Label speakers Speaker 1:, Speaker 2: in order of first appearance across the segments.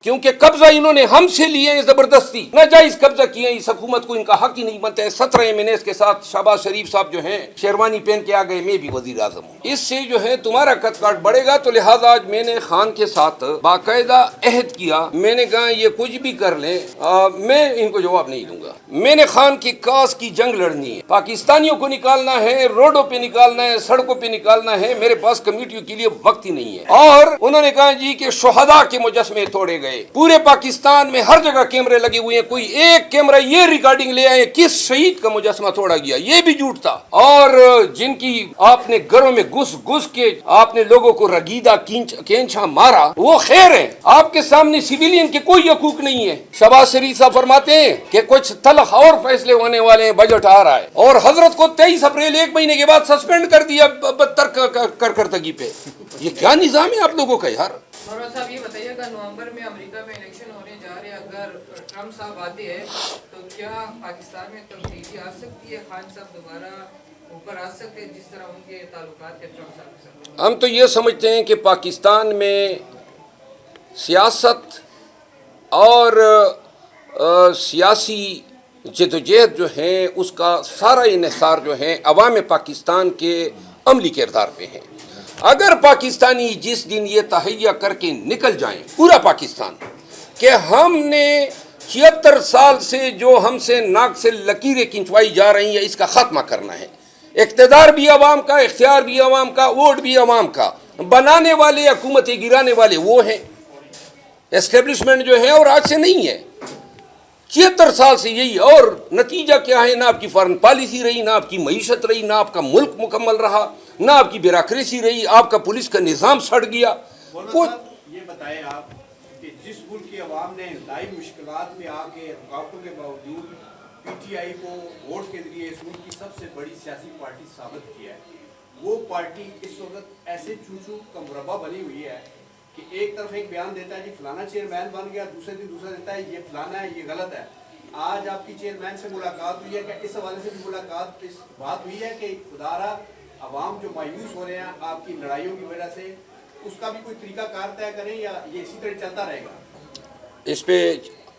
Speaker 1: क्योंकि कब्जा इन्होंने हमसे लिए हैं जबरदस्ती, नाजायज कब्जा किए हैं। इस हुकूमत को इनका हक ही नहीं बनता है। 17 एमएनएस के साथ शहबाज शरीफ साहब जो हैं शेरवानी पहन के आ गए, मैं भी वजीर आजम हूँ। इससे जो है तुम्हारा कदकाठ बढ़ेगा। तो लिहाजा आज मैंने खान के साथ बाकायदा अहद किया। मैंने कहा ये कुछ भी कर लें, मैं इनको जवाब नहीं दूंगा। मैंने खान की कास की जंग लड़नी है, पाकिस्तानियों को निकालना है, रोडों पे निकालना है, सड़कों पे निकालना है। मेरे पास कमेटियों के लिए वक्त ही नहीं है। और उन्होंने कहा जी कि शोहदा के मुजस्मे तोड़े गए। पूरे पाकिस्तान में हर जगह कैमरे लगे हुए हैं, कोई एक कैमरा ये रिकॉर्डिंग ले आए किस शहीद का मुजस्मा तोड़ा गया, ये भी झूठ था। और जिनकी आपने घरों में घुस घुस के आपने लोगों को रगीदा केंचा मारा, वो खैर है। आपके सामने सिविलियन के कोई हकूक नहीं है। शहबाज शरीफ साहब फरमाते हैं कि कुछ तलख और फैसले होने वाले हैं, बजट आ रहा है। और हजरत को 23 अप्रैल 1 महीने के बाद सस्पेंड कर दिया करतगी पे। ये क्या निजाम है आप लोगों का यार।
Speaker 2: साहब ये बताइएगा, नवंबर में अमेरिका में इलेक्शन होने जा रहे हैं, अगर ट्रम्प साहब आते हैं तो क्या पाकिस्तान में तब्दीली आ सकती है? खान साहब दोबारा ऊपर आ सकते हैं जिस तरह उनके ताल्लुकात थे ट्रम्प साहब के साथ?
Speaker 1: हम तो ये समझते हैं कि पाकिस्तान में सियासत और सियासी जदोजहद जो है उसका सारा इन्हिसार जो है अवाम पाकिस्तान के अमली किरदार पे है। अगर पाकिस्तानी जिस दिन ये तहैया करके निकल जाएं, पूरा पाकिस्तान, कि हमने 76 साल से जो हमसे नाक से लकीरें खिंचवाई जा रही हैं इसका खात्मा करना है। इख्तियार भी अवाम का, इख्तियार भी अवाम का, वोट भी अवाम का। बनाने वाले हुकूमतें गिराने वाले वो हैं, एस्टेब्लिशमेंट जो है, और आज से नहीं है। 76 साल से यही। और नतीजा क्या है? ना आपकी फॉरेन पॉलिसी रही, ना आपकी मईशत रही, ना आपका मुल्क मुकम्मल रहा, ना आपकी ब्यूरोक्रेसी रही, आपका पुलिस का निज़ाम सड़ गया।
Speaker 3: ये बताएं आप कि जिस मुल्क की अवाम ने लाइव मुश्किलात में आके रुकावटों के बावजूद पीटीआई को वोट के जरिए इस मुल्क की सबसे बड़ी सियासी पार्टी साबित किया है, वो पार्टी इस वक्त ऐसे चूचू का मुरब्बा बनी हुई है कि एक तरफ एक बयान देता है जी फलाना चेयरमैन बन गया, दूसरे दिन दूसरा देता है ये फलाना है, ये गलत है। आज आपकी चेयरमैन से मुलाकात हुई है, क्या इस हवाले से भी मुलाकात इस बात हुई है कि खुदारा अवाम जो मायूस हो रहे हैं आपकी लड़ाइयों की वजह से, उसका भी कोई तरीका कार तय करें या ये इसी तरह चलता रहेगा? इस पे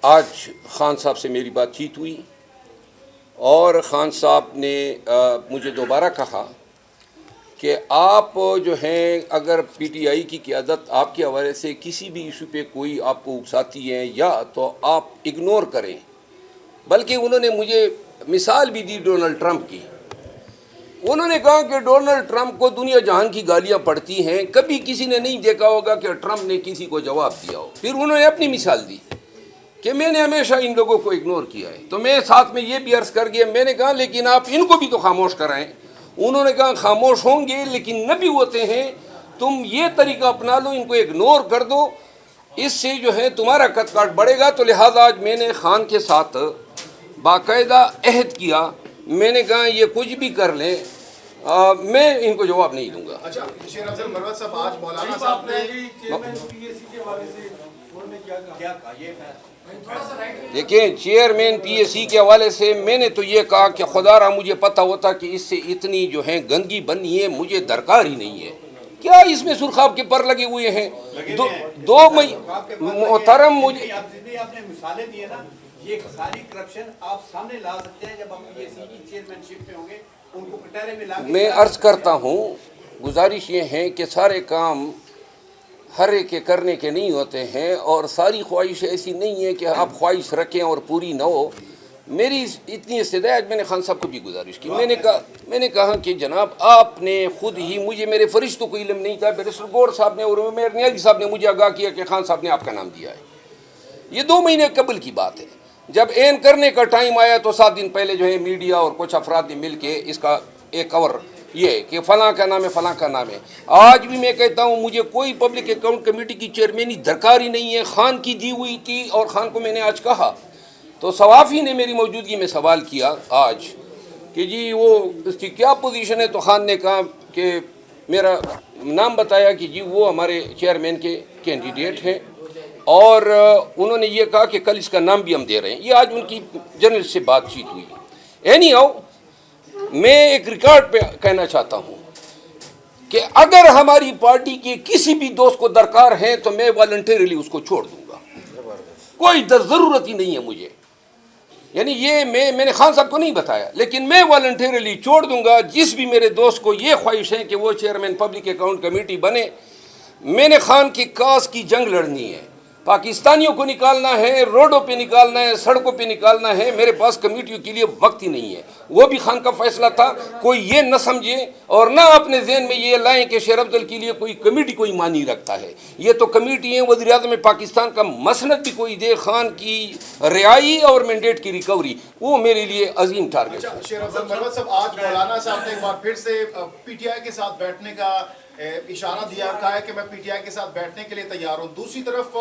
Speaker 1: आज खान साहब से मेरी बातचीत हुई और खान साहब ने मुझे दोबारा कहा कि आप जो हैं अगर पीटीआई की क़यादत आपके हवाले से किसी भी इशू पे कोई आपको उकसाती है या तो आप इग्नोर करें। बल्कि उन्होंने मुझे मिसाल भी दी डोनाल्ड ट्रंप की। उन्होंने कहा कि डोनाल्ड ट्रंप को दुनिया जहान की गालियां पड़ती हैं, कभी किसी ने नहीं देखा होगा कि ट्रंप ने किसी को जवाब दिया हो। फिर उन्होंने अपनी मिसाल दी कि मैंने हमेशा इन लोगों को इग्नोर किया है। तो मैं साथ में ये भी अर्ज़ कर गया, मैंने कहा लेकिन आप इनको भी तो खामोश कराएं। उन्होंने कहा खामोश होंगे लेकिन नबी होते हैं, तुम ये तरीका अपना लो, इनको इग्नोर कर दो, इससे जो है तुम्हारा कदकाठ बढ़ेगा। तो लिहाजा आज मैंने खान के साथ बाकायदा अहद किया। मैंने कहा ये कुछ भी कर लें, मैं इनको जवाब नहीं दूंगा।
Speaker 4: अच्छा, शेर अफजल मरवत साहब, आज मौलाना साहब ने
Speaker 1: देखिए चेयरमैन पीएसी के हवाले से मैंने तो ये कहा कि खुदारा मुझे पता होता कि इससे इतनी जो है गंदगी बननी है, मुझे दरकार ही नहीं है। क्या इसमें सुरखाब के पर लगे हुए हैं? दो मई मोहतरम मुझे
Speaker 3: आपने मिसालें दी है ना, ये सारी करप्शन आप सामने ला सकते हैं जब आप पीएसी की चेयरमैनशिप पे होंगे, उनको कटहरे में ला।
Speaker 1: मैं अर्ज करता हूँ, गुजारिश ये है कि सारे काम हर एक के करने के नहीं होते हैं और सारी ख्वाहिश ऐसी नहीं है कि आप ख्वाहिश रखें और पूरी ना हो। मेरी इतनी इस्तेदाद, मैंने खान साहब को भी गुजारिश की। मैंने कहा कि जनाब आपने खुद ही मुझे, मेरे फरिश्तों को इल्म नहीं था, बैरिस्टर गौर साहब ने और उमर नियाज़ी साहब ने मुझे आगाह किया कि खान साहब ने आपका नाम दिया है। ये 2 महीने कबल की बात है। जब एन करने का टाइम आया तो 7 दिन पहले जो है मीडिया और कुछ अफराद ने मिल के इसका एक कवर ये कि फ़लाँ का नाम है, फ़लाँ का नाम है। आज भी मैं कहता हूँ मुझे कोई पब्लिक अकाउंट कमेटी की चेयरमैनी दरकार ही नहीं है। खान की दी हुई थी और खान को मैंने आज कहा तो सवाफ़ी ने मेरी मौजूदगी में सवाल किया आज कि जी वो उसकी क्या पोजीशन है। तो खान ने कहा कि मेरा नाम बताया कि जी वो हमारे चेयरमैन के कैंडिडेट हैं और उन्होंने ये कहा कि कल इसका नाम भी हम दे रहे हैं। ये आज उनकी जनरल से बातचीत हुई। एनी हाउ, मैं एक रिकॉर्ड पे कहना चाहता हूँ कि अगर हमारी पार्टी के किसी भी दोस्त को दरकार है तो मैं वॉलंटरीली उसको छोड़ दूंगा। कोई ज़रूरत ही नहीं है मुझे। यानी ये मैंने खान साहब को नहीं बताया, लेकिन मैं वॉलंटियरली छोड़ दूंगा। जिस भी मेरे दोस्त को ये ख्वाहिश है कि वो चेयरमैन पब्लिक अकाउंट कमेटी बने, मैंने खान की कास की जंग लड़नी है, पाकिस्तानियों को निकालना है, रोडों पे निकालना है, सड़कों पे निकालना है। मेरे पास कमेटियों के लिए वक्त ही नहीं है। वो भी खान का फैसला था, कोई ये न समझे और ना अपने जहन में ये लाएं कि शेर अफजल के लिए कोई कमेटी कोई मानी रखता है। ये तो कमेटी है, वज़ीर आज़म पाकिस्तान का मसनद भी कोई दे, खान की रिहाई और मैंडेट की रिकवरी, वो मेरे लिए अजीम टारगेट है।
Speaker 4: शेर अफजल मरवत साहब, आज मौलाना साहब ने एक बार फिर से पीटीआई के साथ बैठने का इशारा दिया, कहा है कि मैं पीटीआई के साथ बैठने के लिए तैयार हूं। दूसरी तरफ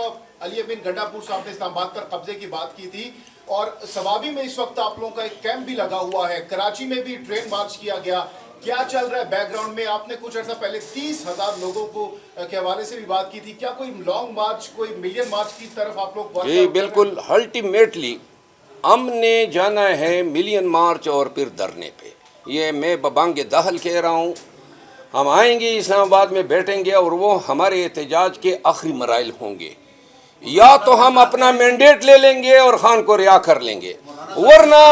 Speaker 4: अली अमीन गंडापुर साहब ने इस्लामाबाद पर कब्जे की बात की थी और सवाबी में इस वक्त आप लोगों का एक कैंप भी लगा हुआ है, कराची में भी ट्रेन मार्च किया गया। क्या चल रहा है बैकग्राउंड में? आपने कुछ अर्सा पहले 30,000 लोगों को के हवाले से भी बात की थी। क्या कोई लॉन्ग मार्च, कोई मिलियन मार्च की तरफ आप लोग?
Speaker 1: जी बिल्कुल, अल्टीमेटली हमने जाना है मिलियन मार्च और फिर धरने पे। ये मैं बबांगे दहल कह रहा हूँ। हम आएंगे इस्लामाबाद में, बैठेंगे और वो हमारे एहतजाज के आखिरी मराइल होंगे। या तो हम अपना मैंडेट ले लेंगे और खान को रिहा कर लेंगे, वरना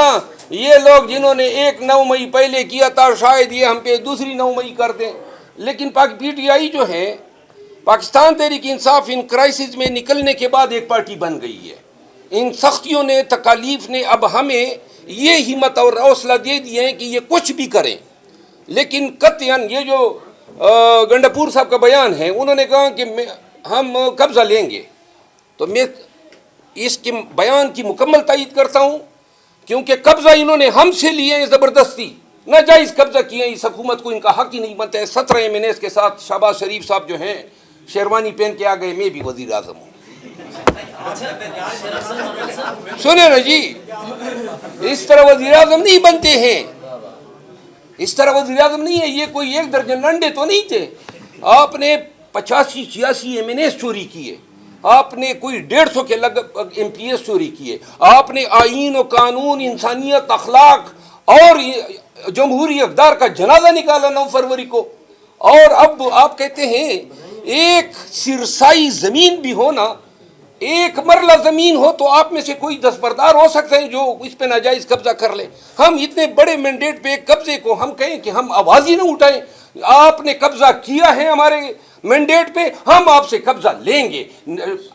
Speaker 1: ये लोग जिन्होंने 1 मई पहले किया था, शायद ये हम पे दूसरी 9 मई कर दें। लेकिन पीटीआई जो है, पाकिस्तान तहरीक इंसाफ, इन क्राइसिस में निकलने के बाद एक पार्टी बन गई है। इन सख्तियों ने, तकालीफ ने अब हमें ये हिम्मत और हौसला दे दिए हैं कि ये कुछ भी करें। लेकिन कतयन ये जो गंडापुर साहब का बयान है, उन्होंने कहा कि हम कब्ज़ा लेंगे, तो मैं इसके बयान की मुकम्मल तायीद करता हूँ, क्योंकि कब्ज़ा इन्होंने हमसे लिए हैं, ज़बरदस्ती नाजायज़ कब्ज़ा किए हैं। इस हुकूमत को इनका हक़ ही नहीं बनता है। 17 MNAs के साथ शहबाज शरीफ साहब जो हैं शेरवानी पहन के आ गए, मैं भी वज़ीर आज़म हूँ। सुने ना जी, इस तरह वज़ीर आज़म नहीं बनते हैं, इस तरह वज़ीर आज़म नहीं है। ये कोई 1 दर्जन अंडे तो नहीं थे। आपने 85-86 MNAs चोरी किए, आपने कोई 150 के लगभग MPs चोरी किए, आपने आईन और कानून, इंसानियत, अखलाक और जमहूरी इक़्तिदार का जनाजा निकाला 9 फरवरी को। और अब आप कहते हैं एक सिरसाई ज़मीन भी हो ना, 1 मरला ज़मीन हो, तो आप में से कोई दस्तबरदार हो सकते हैं जो इस पे नाजायज़ कब्जा कर ले। हम इतने बड़े मैंडेट पे कब्जे को हम कहें कि हम आवाज़ ही ना उठाएं। आपने कब्जा किया है हमारे मैंडेट पे, हम आपसे कब्जा लेंगे।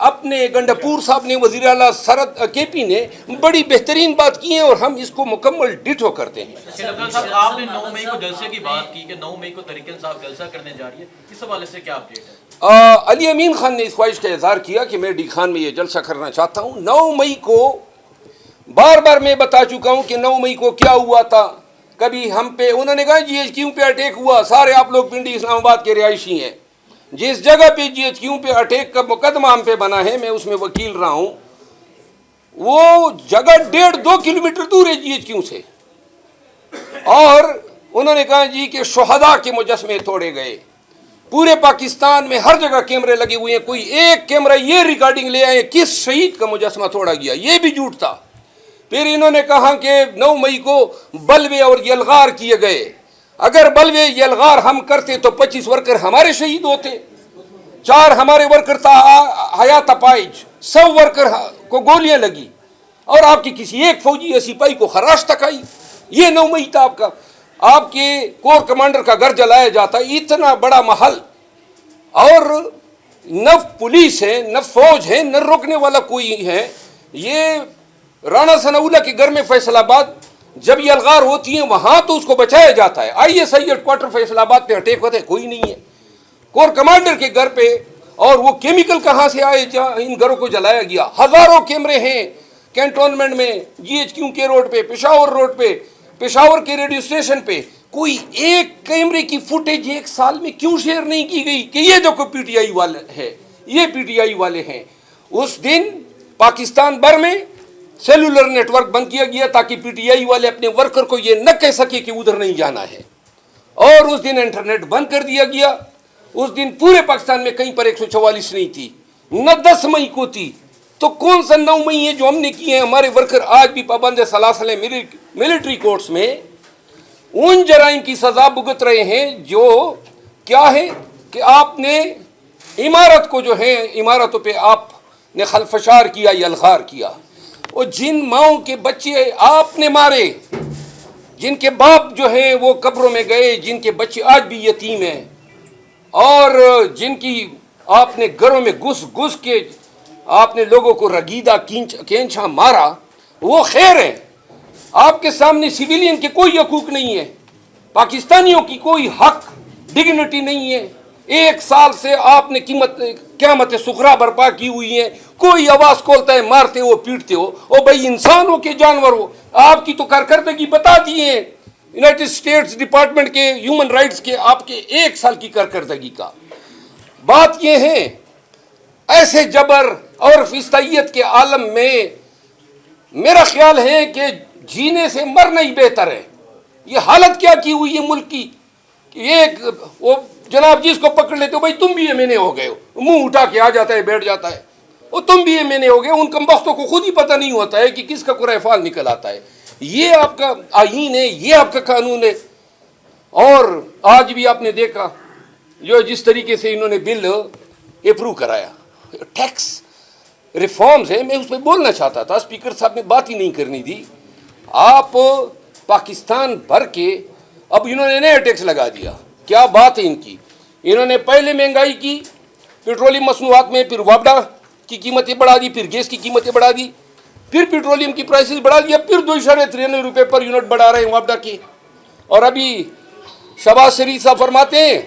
Speaker 1: अपने गंडापुर साहब ने, वज़ीर आला सरद केपी ने बड़ी बेहतरीन बात की है और हम इसको मुकम्मल डिटो करते हैं।
Speaker 5: आपने 9 मई को जलसे की बात की कि 9 मई को तहरीक इंसाफ जलसा करने जा रही है, इस हवाले से क्या अपडेट है?
Speaker 1: अली अमीन खान ने इस ख्वाहिश का इज़हार किया कि मैं डी खान में ये जलसा करना चाहता हूँ। 9 मई को बार बार मैं बता चुका हूँ कि 9 मई को क्या हुआ था। कभी हम पे उन्होंने कहा GHQ पे अटैक हुआ, सारे आप लोग पिंडी इस्लामाबाद के रिहायशी हैं। जिस जगह पे GHQ पे अटैक का मुकदमा हम पे बना है, मैं उसमें वकील रहा हूँ, वो जगह 1.5-2 किलोमीटर दूर है GHQ से। और उन्होंने कहा जी कि शोहदा के मुजस्मे तोड़े गए। पूरे पाकिस्तान में हर जगह कैमरे लगे हुए हैं, कोई एक कैमरा ये रिकॉर्डिंग ले आए किस शहीद का मुजस्मा तोड़ा गया, ये भी झूठ था। फिर इन्होंने कहा कि 9 मई को बलवे और यलगार किए गए। अगर बलवे यलगार हम करते तो 25 वर्कर हमारे शहीद होते, 4 हमारे वर्कर हयात अपाइज, 100 वर्कर को गोलियां लगी और आपकी किसी एक फौजी सिपाही को खराश तक आई। ये 9 मई था आपका। आपके कोर कमांडर का घर जलाया जाता, इतना बड़ा महल, और न पुलिस है, न फौज है, न रोकने वाला कोई है। ये राणा सनाउल्लाह के घर में फैसलाबाद जब ये अलगार होती है वहां तो उसको बचाया जाता है। ISI हेडक्वार्टर फैसलाबाद पे अटैक होता है, कोई नहीं है। कोर कमांडर के घर पे, और वो केमिकल कहां से आए जहां इन घरों को जलाया गया। हजारों कैमरे हैं कैंटोनमेंट में, GHQ के रोड पे, पेशावर रोड पे, पेशावर के रेडियो स्टेशन पे। कोई एक कैमरे की फुटेज 1 साल में क्यों शेयर नहीं की गई कि ये देखो PTI वाले है, ये PTI वाले हैं। उस दिन पाकिस्तान भर में सेलुलर नेटवर्क बंद किया गया ताकि PTI वाले अपने वर्कर को ये न कह सके कि उधर नहीं जाना है। और उस दिन इंटरनेट बंद कर दिया गया। उस दिन पूरे पाकिस्तान में कहीं पर 144 नहीं थी, न 10 मई को थी। तो कौन सा 9 मई है जो हमने किए हैं? हमारे वर्कर आज भी पाबंद सलासल मिलिट्री कोर्ट्स में उन जराइम की सजा भुगत रहे हैं जो क्या है कि आपने इमारत को जो है, इमारतों पे आप نے خلفشار کیا یلغار کیا، وہ جن ماؤں کے بچے آپ نے مارے، جن کے باپ جو ہیں وہ قبروں میں گئے، جن کے بچے آج بھی یتیم ہیں، اور جن کی آپ نے گھروں میں گھس گھس کے آپ نے لوگوں کو رگیدہ کینچا مارا، وہ خیر ہیں۔ آپ کے سامنے سویلین کے کوئی حقوق نہیں ہے، پاکستانیوں کی کوئی حق ڈگنیٹی نہیں ہے۔ 1 سال سے آپ نے قیامت صغریٰ برپا کی ہوئی ہیں، کوئی آواز کھولتا ہے مارتے ہو پیٹتے ہو، او بھائی انسان ہو کہ جانور ہو؟ آپ کی تو کارکردگی بتا دی ہے یونائٹڈ اسٹیٹس ڈپارٹمنٹ کے ہیومن رائٹس کے، آپ کے 1 سال کی کارکردگی کا۔ بات یہ ہے ایسے جبر اور فسطائیت کے عالم میں میرا خیال ہے کہ جینے سے مرنا ہی بہتر ہے۔ یہ حالت کیا کی ہوئی ہے ملک کی کہ ایک وہ جناب جس کو پکڑ لیتے ہو بھائی تم بھی ایم این اے ہو گئے ہو، منہ اٹھا کے آ جاتا ہے بیٹھ جاتا ہے، وہ تم بھی ایم این اے ہو گئے، ان کمبختوں کو خود ہی پتہ نہیں ہوتا ہے کہ کس کا قرۂ فعال نکل آتا ہے۔ یہ آپ کا آئین ہے، یہ آپ کا قانون ہے۔ اور آج بھی آپ نے دیکھا جو جس طریقے سے انہوں نے بل اپروو کرایا، ٹیکس ریفارمز ہے، میں اس پہ بولنا چاہتا تھا، اسپیکر صاحب نے بات ہی نہیں کرنی دی۔ آپ پاکستان بھر کے اب انہوں نے نیا ٹیکس لگا دیا، کیا بات ہے ان کی۔ انہوں نے پہلے مہنگائی کی پیٹرولیم مصنوعات میں، پھر وابڈا کی قیمتیں بڑھا دی، پھر گیس کی قیمتیں بڑھا دی، پھر پیٹرولیم کی پرائسز بڑھا دیا، پھر 2.93 روپے پر یونٹ بڑھا رہے ہیں وابڈا کی۔ اور ابھی شہباز شریف صاحب فرماتے ہیں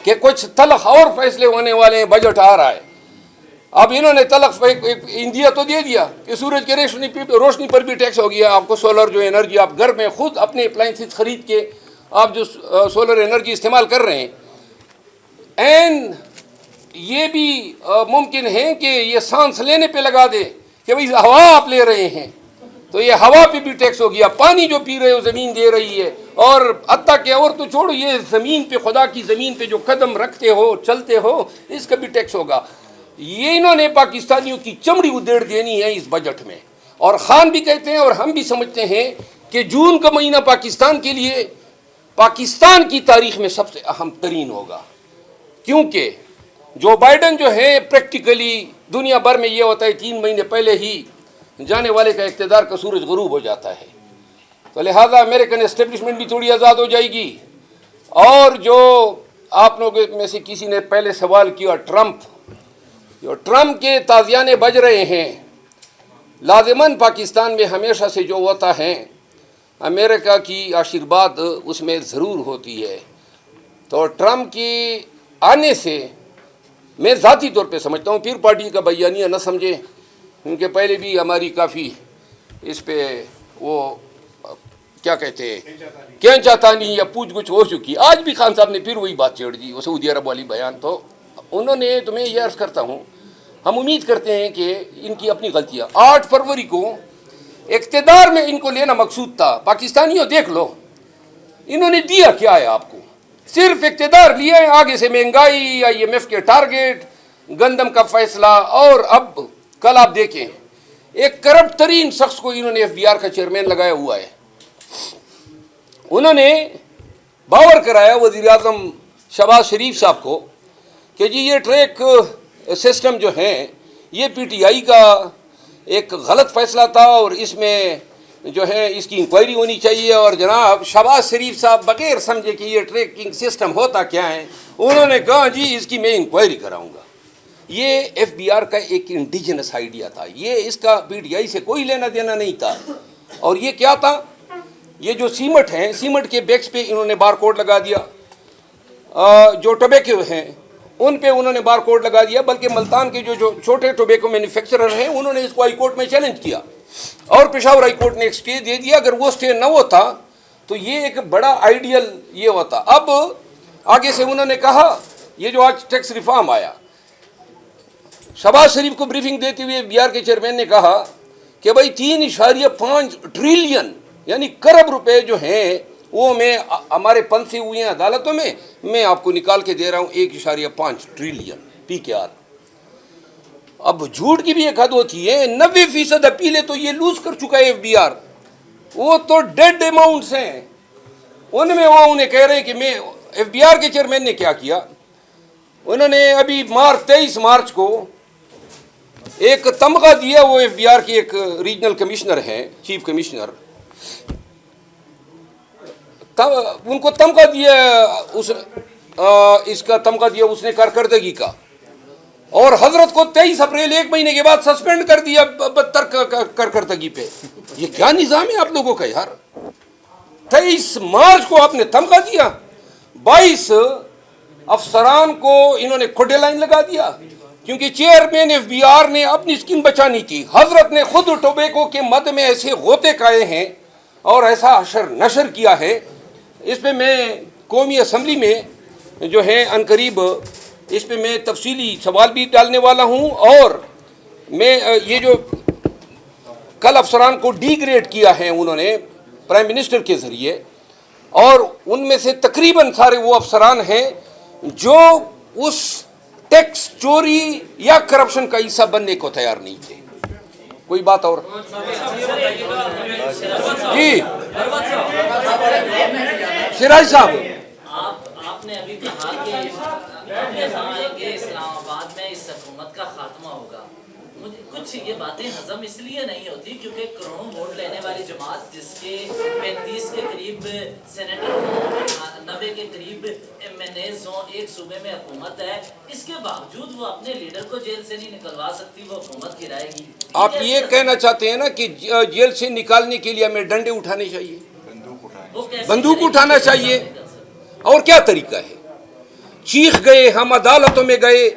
Speaker 1: کہ کچھ تلخ اور فیصلے ہونے والے ہیں، بجٹ آ رہا ہے۔ اب انہوں نے تلخ انڈیا تو دے دیا کہ سورج کی روشنی پر بھی ٹیکس ہو گیا، آپ کو سولر جو انرجی آپ گھر میں خود اپنے اپلائنسز خرید کے آپ جو سولر انرجی استعمال کر رہے ہیں، اینڈ یہ بھی ممکن ہے کہ یہ سانس لینے پہ لگا دے کہ بھئی ہوا آپ لے رہے ہیں تو یہ ہوا پہ بھی ٹیکس ہو گیا، پانی جو پی رہے ہو زمین دے رہی ہے، اور حتیٰ کہ اور تو چھوڑو یہ زمین پہ، خدا کی زمین پہ جو قدم رکھتے ہو چلتے ہو اس کا بھی ٹیکس ہوگا۔ یہ انہوں نے پاکستانیوں کی چمڑی ادھیڑ دینی ہے اس بجٹ میں، اور خان بھی کہتے ہیں اور ہم بھی سمجھتے ہیں کہ جون کا مہینہ پاکستان کے لیے پاکستان کی تاریخ میں سب سے اہم ترین ہوگا، کیونکہ جو بائیڈن جو ہے پریکٹیکلی دنیا بھر میں یہ ہوتا ہے 3 مہینے پہلے ہی جانے والے کا اقتدار کا سورج غروب ہو جاتا ہے، تو لہذا امریکن اسٹیبلشمنٹ بھی تھوڑی آزاد ہو جائے گی۔ اور جو آپ لوگوں میں سے کسی نے پہلے سوال کیا ٹرمپ کے تازیانے بج رہے ہیں، لازماً پاکستان میں ہمیشہ سے جو ہوتا ہے امریکہ کی آشیرواد اس میں ضرور ہوتی ہے، تو ٹرمپ کی آنے سے میں ذاتی طور پہ سمجھتا ہوں، پھر پارٹی کا بیانیہ نہ سمجھیں، کیونکہ پہلے بھی ہماری کافی اس پہ وہ کیا کہتے ہیں کینچا تانی یا پوچھ گچھ ہو چکی۔ آج بھی خان صاحب نے پھر وہی بات چھیڑ دی، وہ سعودی عرب والی بیان، تو انہوں نے تو میں یہ عرض کرتا ہوں ہم امید کرتے ہیں کہ ان کی اپنی غلطیاں 8 فروری کو اقتدار میں ان کو لینا مقصود تھا۔ پاکستانیوں دیکھ لو انہوں نے دیا کیا ہے آپ کو، صرف اقتدار لیا ہے، آگے سے مہنگائی، IMF کے ٹارگیٹ، گندم کا فیصلہ، اور اب کل آپ دیکھیں ایک کرپٹ ترین شخص کو انہوں نے FBI کا چیئرمین لگایا ہوا ہے۔ انہوں نے باور کرایا وزیر اعظم شہباز شریف صاحب کو کہ جی یہ ٹریک سسٹم جو ہیں یہ PTI کا ایک غلط فیصلہ تھا، اور اس میں جو ہے اس کی انکوائری ہونی چاہیے۔ اور جناب شہباز شریف صاحب بغیر سمجھے کہ یہ ٹریکنگ سسٹم ہوتا کیا ہے، انہوں نے کہا جی اس کی میں انکوائری کراؤں گا۔ یہ FBI کا ایک انڈیجنس آئیڈیا تھا، یہ اس کا PTI سے کوئی لینا دینا نہیں تھا۔ اور یہ کیا تھا، یہ جو سیمٹ ہیں، سیمٹ کے بیگز پہ انہوں نے بار کوڈ لگا دیا، جو ٹوبیکو ہیں ان پہ انہوں نے بار کوڈ لگا دیا، بلکہ ملتان کے جو چھوٹے ٹوبیکو مینوفیکچرر ہیں انہوں نے اس کو ہائی کورٹ میں چیلنج کیا، اور پشاور ہائی کورٹ نے ایک سٹے دے دیا۔ اگر وہ سٹے نہ ہوتا تو یہ ایک بڑا آئیڈیل یہ ہوتا۔ اب آگے سے انہوں نے کہا یہ جو آج ٹیکس ریفارم آیا، شہباز شریف کو بریفنگ دیتے ہوئے FBI کے چیئرمین نے کہا کہ بھائی 3.5 ٹریلین یعنی کروڑ روپے جو ہیں وہ میں ہمارے پنسے ہوئے ہیں عدالتوں میں آپ کو نکال کے دے رہا ہوں 1.5 ٹریلین PKR۔ اب جھوٹ کی بھی ایک حد ہوتی ہے، 90% اپیلیں تو یہ لوز کر چکا ہے FBI، وہ تو ڈیڈ اماؤنٹس ہیں، ان میں وہ انہیں کہہ رہے ہیں کہ میں FBI کے چیئرمین نے کیا کیا، انہوں نے ابھی 23 مارچ کو ایک تمغہ دیا, وہ FBR کے ایک ریجنل کمشنر ہیں, چیف کمشنر, ان کو تمغہ دیا, اس کا تمغہ دیا اس نے کارکردگی کا, اور حضرت کو 23 اپریل 1 مہینے کے بعد سسپینڈ کر دیا بدتر کارکردگی پہ. یہ کیا نظام ہے آپ لوگوں کا یار؟ 23 مارچ کو آپ نے تمغہ دیا, 22 افسران کو انہوں نے کھڈے لائن لگا دیا, کیونکہ چیئرمین FBR نے اپنی اسکیم بچانی تھی. حضرت نے خود ٹوبیکو کے مد میں ایسے غوطے کھائے ہیں اور ایسا حشر نشر کیا ہے. اس پہ میں قومی اسمبلی میں جو ہے عنقریب اس پہ میں تفصیلی سوال بھی ڈالنے والا ہوں, اور میں یہ جو کل افسران کو ڈی گریڈ کیا ہے انہوں نے پرائم منسٹر کے ذریعے, اور ان میں سے تقریباً سارے وہ افسران ہیں جو اس ٹیکس چوری یا کرپشن کا حصہ بننے کو تیار نہیں تھے. کوئی بات اور؟ جی سراج صاحب,
Speaker 6: آپ نے ابھی کہا کہ اسلام آباد میں اس حکومت کا خاتمہ ہوگا. مجھے کچھ یہ باتیں ہضم اس لیے نہیں ہوتی کیونکہ کروڑوں ووٹ لینے والی جماعت جس کے 35 کے قریب سینیٹر ہوں, 90 کے قریب MNAs ہوں, ایک صوبے میں حکومت ہے, اس کے باوجود وہ اپنے لیڈر کو جیل سے نہیں نکلوا سکتی, وہ حکومت گرائے گی.
Speaker 1: آپ یہ کہنا چاہتے ہیں نا کہ جیل سے نکالنے کے لیے ہمیں ڈنڈے اٹھانے چاہیے, بندوق اٹھانا چاہیے, اور کیا طریقہ ہے؟ چیخ گئے, ہم عدالتوں میں گئے,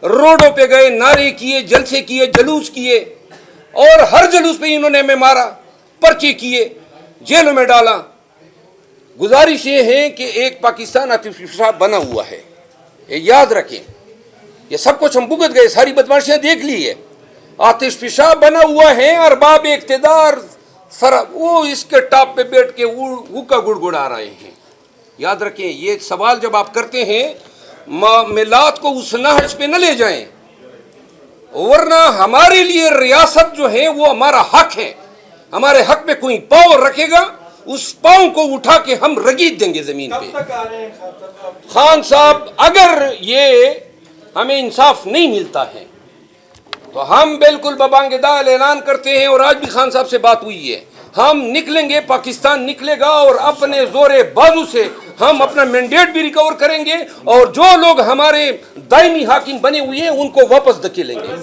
Speaker 1: روڈوں پہ گئے, نعرے کیے, جلسے کیے, جلوس کیے, اور ہر جلوس پہ انہوں نے ہمیں مارا, پرچے کیے, جیلوں میں ڈالا. گزارش یہ ہے کہ ایک پاکستان آتش فشاں بنا ہوا ہے, یہ یاد رکھیں. یہ سب کچھ ہم بھگت گئے, ساری بدماشیاں دیکھ لی ہے. آتش فشاں بنا ہوا ہے, ارباب اقتدار وہ اس کے ٹاپ پہ بیٹھ کے ہوکا گڑگڑا رہے ہیں. یاد رکھیں, یہ سوال جب آپ کرتے ہیں معاملات کو اس نہج پہ نہ لے جائیں, ورنہ ہمارے لیے ریاست جو ہے وہ ہمارا حق ہے. ہمارے حق میں کوئی پاؤں رکھے گا, اس پاؤں کو اٹھا کے ہم رگید دیں گے زمین پہ. خان صاحب, اگر یہ ہمیں انصاف نہیں ملتا ہے تو ہم بالکل ببانگ دال اعلان کرتے ہیں, اور آج بھی خان صاحب سے بات ہوئی ہے, ہم نکلیں گے, پاکستان نکلے گا, اور اپنے زور بازو سے ہم اپنا مینڈیٹ بھی ریکور کریں گے, اور جو لوگ ہمارے دائمی حاکم بنے ہوئے ہیں ان کو واپس دھکیلیں گے.